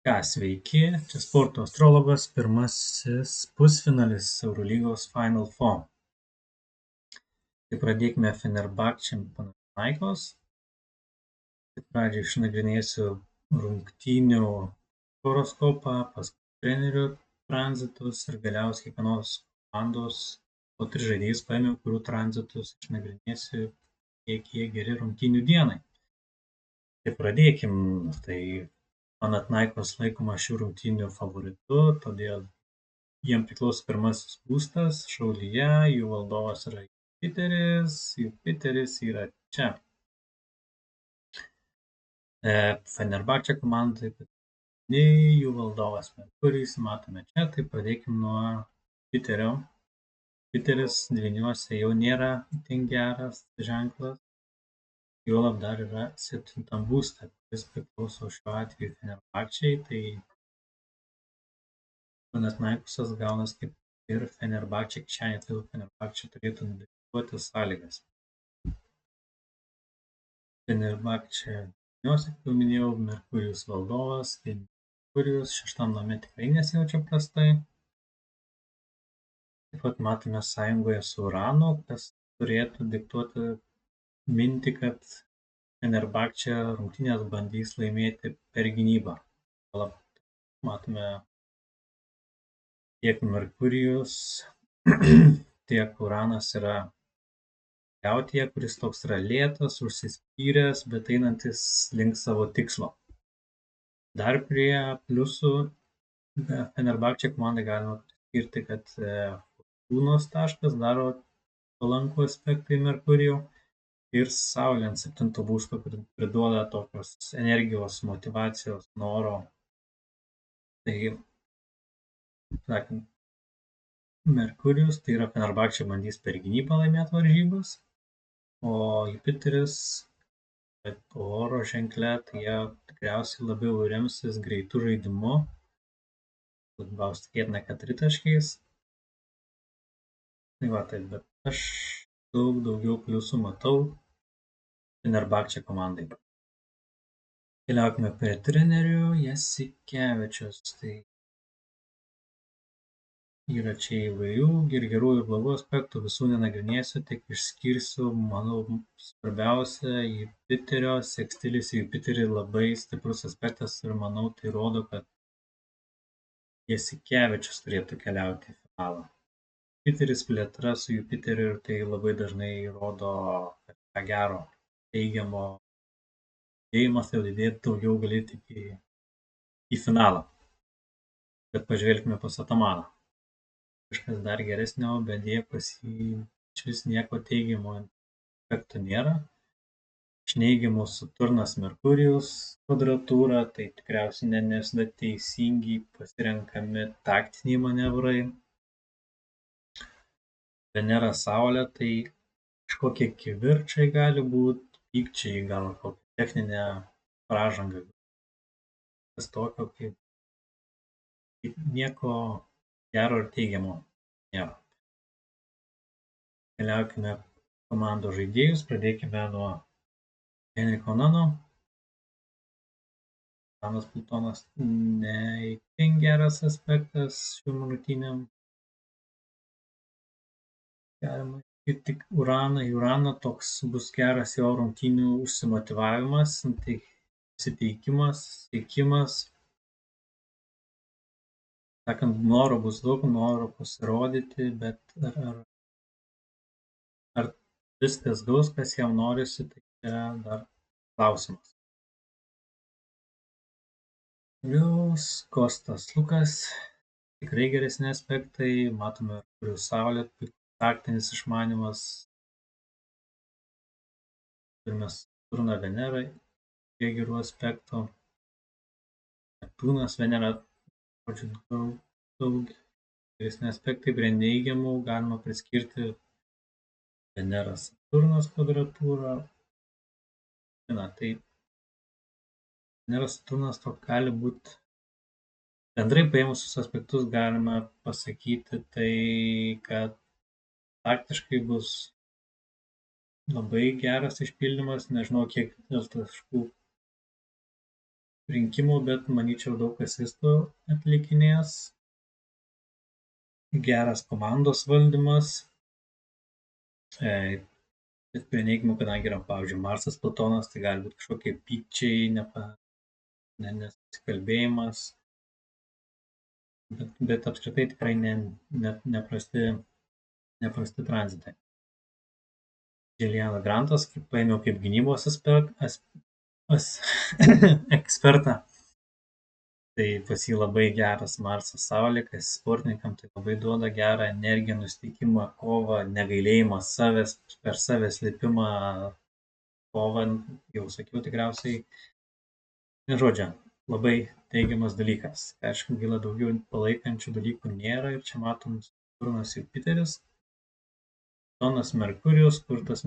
Sveiki, čia sporto astrologas, pirmasis pusfinalis Eurolygos Final Four. Tai pradėkime Fenerbahče Panathinaikos. Pradžiai išnagrinėsiu rungtynių horoskopą, paskui trenerių tranzitus ir galiausiai kiekvienos komandos po 3 žaidėjus paėmiau, kurių tranzitus išnagrinėsiu, kiek jie geri rungtynių dienai. Tai pradėkim. Tai Panathinaikos laikoma šių rungtynių favoritu, todėl jiem priklauso pirmasis būstas šaulyje, jų valdovas yra Jupiteris yra čia. Fenerbahče komandai jų valdovas Merkurijus matome čia, tai pradėkim nuo Jupiterio. Jupiteris dvyniuose jau nėra itin geras ženklas, juolab dar yra 7 būste, kuris priklauso šiuo atveju Fenerbahčei, tai Panathinaikosas gaunas kaip ir Fenerbahče kišenėje, todėl Fenerbahče turėtų diktuoti sąlygas. Fenerbahče dvyniuose, kaip jau minėjau, Merkurijus valdovas, tai Merkurijus 6 name tikrai nesijaučia prastai. Taip pat matome sąjungoje su Uranu, kas turėtų diktuoti mintį, kad Fenerbahče rungtynes bandys laimėti per gynybą. Matome tiek Merkurijus, tiek Uranas yra jautyje, kuris toks yra lėtas, užsispyręs, bet einantis link savo tikslo. Dar prie pliusų Fenerbahče komandai galima priskirti, kad Fortūnos taškas daro palankų aspektą į Merkurijų ir Saulė ant 7 būsto priduoda tokios energijos, motyvacijos, noro. Tai, sakant, Merkurijus, tai yra Fenerbahče bandys per gynybą laimėti varžybas, o Jupiteris oro ženkle, tai jie tikriausiai labiau remsis greitų žaidimu, labiausiai tikėtina, kad tritaškiais. Tai va, taip, bet aš daug daugiau pliusų matau Fenerbahče komandai. Keliaukime prie trenerių. Jasikevičius. Tai yra čia įvairių ir gerų ir blogų aspektų, visų nenagrinėsiu, tik išskirsiu, manau, svarbiausia Jupiterio, sekstilis į Jupiterį labai stiprus aspektas ir manau, tai rodo, kad Jasikevičius turėtų keliauti į finalą. Jupiteris plėtra su Jupiteriu ir tai labai dažnai rodo kažką gero, teigiamo. Dėjimas jau didėti daugiau gali tik į finalą. Bet pažvelgime pas Atamaną. Kažkas dar geresnio, bet jie pas jį išvis nieko teigiamo efektų nėra. Iš neigiamų Saturnas Merkurijus kvadratūra, tai tikriausiai ne visada teisingai pasirenkami taktiniai manevrai. Venera Saulė, tai kažkokie kivirčai gali būti, pykčiai, gal kokia techninė pražanga. Tas tokio, kaip nieko gero ir teigiamo nėra. Keliaukime komandos žaidėjus, pradėkime nuo Henriko Nano. Nanas Plutonas ne itin geras aspektas šių rungtynių. Galima tik Uraną toks bus geras jo rungtynių užsimotyvavimas, tai nusiteikimas, siekimas. Sakant, noro bus daug, noro pasirodyti, bet ar viskas gaus, kas jam norisi, tai čia dar klausimas. Plius Kostas Lukas, tikrai geresni aspektai, matome Merkurijų Saulė, taktinis išmanymas, turime Saturną Venerą, prie gerų aspektų, Neptūnas Venera, daug geresni aspektai, prie neigiamų galima priskirti Venera Saturnas kvadratūra. Tai Venera Saturnas to gali būti, bendrai paėmusius aspektus galima pasakyti, tai kad taktiškai bus labai geras išpildymas, nežinau kiek dėl taškų rinkimų, bet manyčiau daug asistų atlikinės. Geras komandos valdymas. Bet prie neigiamų, kadangi yra, pavyzdžiui, Marsas, Plutonas, tai gali būti kažkokie pykčiai, nesusikalbėjimas, bet apskritai tikrai neprasti tranzitai. Julianą Grantas paėmiau kaip gynybos ekspertą. Tai pas jį labai geras Marsas Saulė, kas sportininkam tai labai duoda gerą energiją, nusiteikimą, kovą, negailėjimą savęs, per savęs slėpimą, kovą, jau sakiau tikriausiai. Žodžiu, labai teigiamas dalykas. Aišku, gaila, daugiau palaikančių dalykų nėra ir čia matom Saturnas Jupiteris, Plutonas Merkurijus, kur tas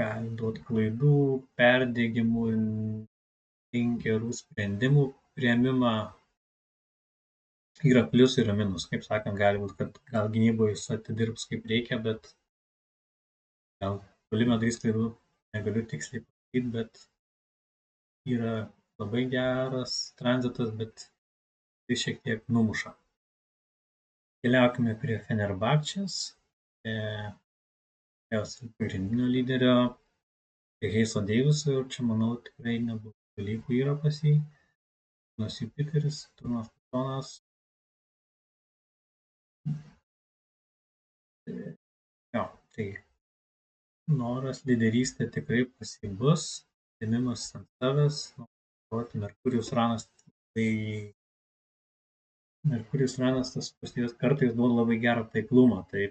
gali duoti klaidų, perdegimų, gerų sprendimų priėmimą. Yra pliusų ir minus, kaip sakant, gali būti, kad gal gynyboje jis atidirbs kaip reikia, bet gal puolime darys klaidų, negaliu tiksliai pasakyti, bet yra labai geras tranzitas, bet tai šiek tiek numuša. Keliaukime prie Fenerbahčės, pagrindinio lyderio, Heiso Deiviso, ir čia, manau, tikrai neblogų dalykų yra pas jį. Saturnas Jupiteris, Saturnas Plutonas. Tai noras, lyderystė tikrai pas jį bus, ėmimas ant savęs, Merkurijus Ranas tas pastovės kartais duoda labai gerą taiklumą, tai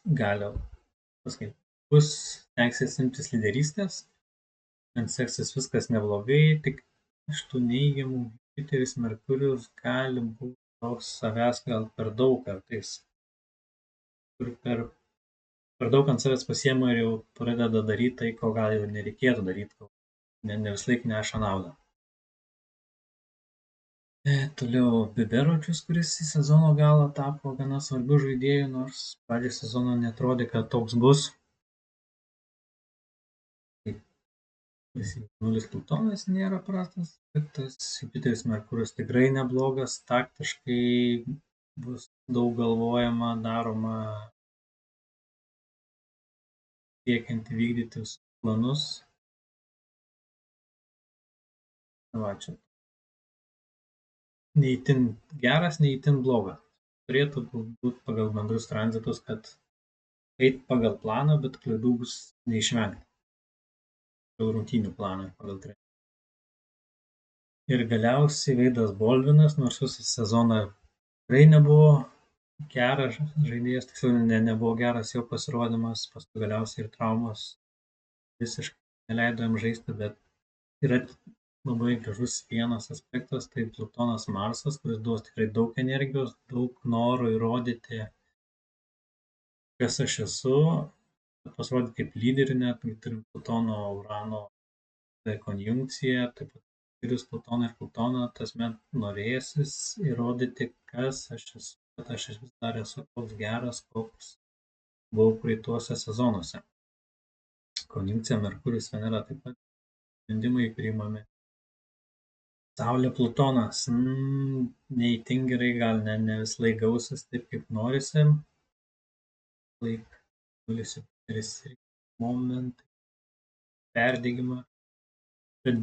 gali pasakyti, stengsis imtis lyderystės, ant seksis viskas neblogai, tik iš tų neigiamų Jupiteris, Merkurijus gali būti toks savęs gal per daug kartais, kur per daug ant savęs pasiema ir jau pradeda daryti tai, ko gal jau nereikėtų daryti, ne visąlaik neša naudą. Toliau Biberočius, kuris į sezono galą tapo gana svarbiu žaidėju, nors pradžioje sezono netrodė, kad toks bus. 0 Plutonas nėra prastas, bet tas Jupiteris Merkurijus tikrai neblogas, taktiškai bus daug galvojama, daroma, siekiant vykdyti visus planus. Čia neįtin geras, neįtin blogas. Turėtų būti pagal bendrus tranzitus, kad eit pagal planą, bet klaidų bus neišvengta. Pagal rungtynių planą pagal trenerių. Ir galiausiai Veidas Bolvinas, nors visą sezoną tikrai nebuvo geras žaidėjas, tiksliau nebuvo geras jo pasirodymas, paskui galiausiai ir traumos visiškai neleido jam žaisti, bet yra labai gražus vienas aspektas, tai Plutonas Marsas, kuris duos tikrai daug energijos, daug noro įrodyti, kas aš esu, pasirodyti kaip lyderį, net turim Plutono Urano konjunkciją, taip pat Plutoną ir Plutoną, tasmet norėsis įrodyti, kas aš esu, kad aš vis dar esu toks geras, koks buvau praeituose sezonuose. Konjunkcija Merkurijus Venera taip pat sprendimai priimami. Saulė Plutonas, neįtin gerai, gal ne visąlaik gausis taip, kaip norisi. Momentai, perdegimą, bet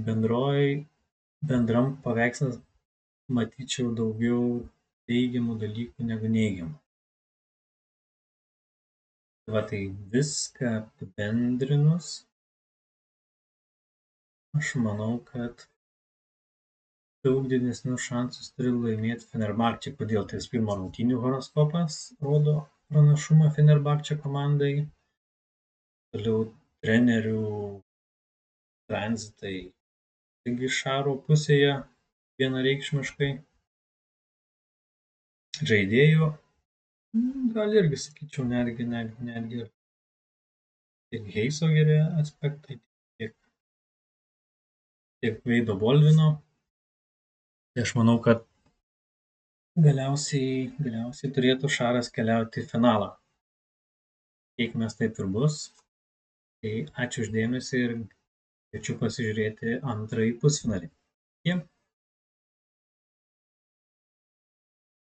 bendram paveikslas matyčiau daugiau teigiamų dalykų negu neigiamų. Tai viską apibendrinus, aš manau, kad daug didesnius šansus turi laimėti Fenerbahčė. Kodėl? Tai pirmo rungtynių horoskopas rodo pranašumą Fenerbahčė komandai. Toliau trenerių tranzitai taigi Šaro pusėje vienareikšmiškai. Žaidėjų gal irgi sakyčiau, netgi tiek Heiso geri aspektai, tiek Veido Bolvino. Tai aš manau, kad galiausiai turėtų Šaras keliauti į finalą. Tikėkimės taip ir bus. Tai ačiū už dėmesį ir Kviečiu pasižiūrėti antrąjį pusfinalį. Iki.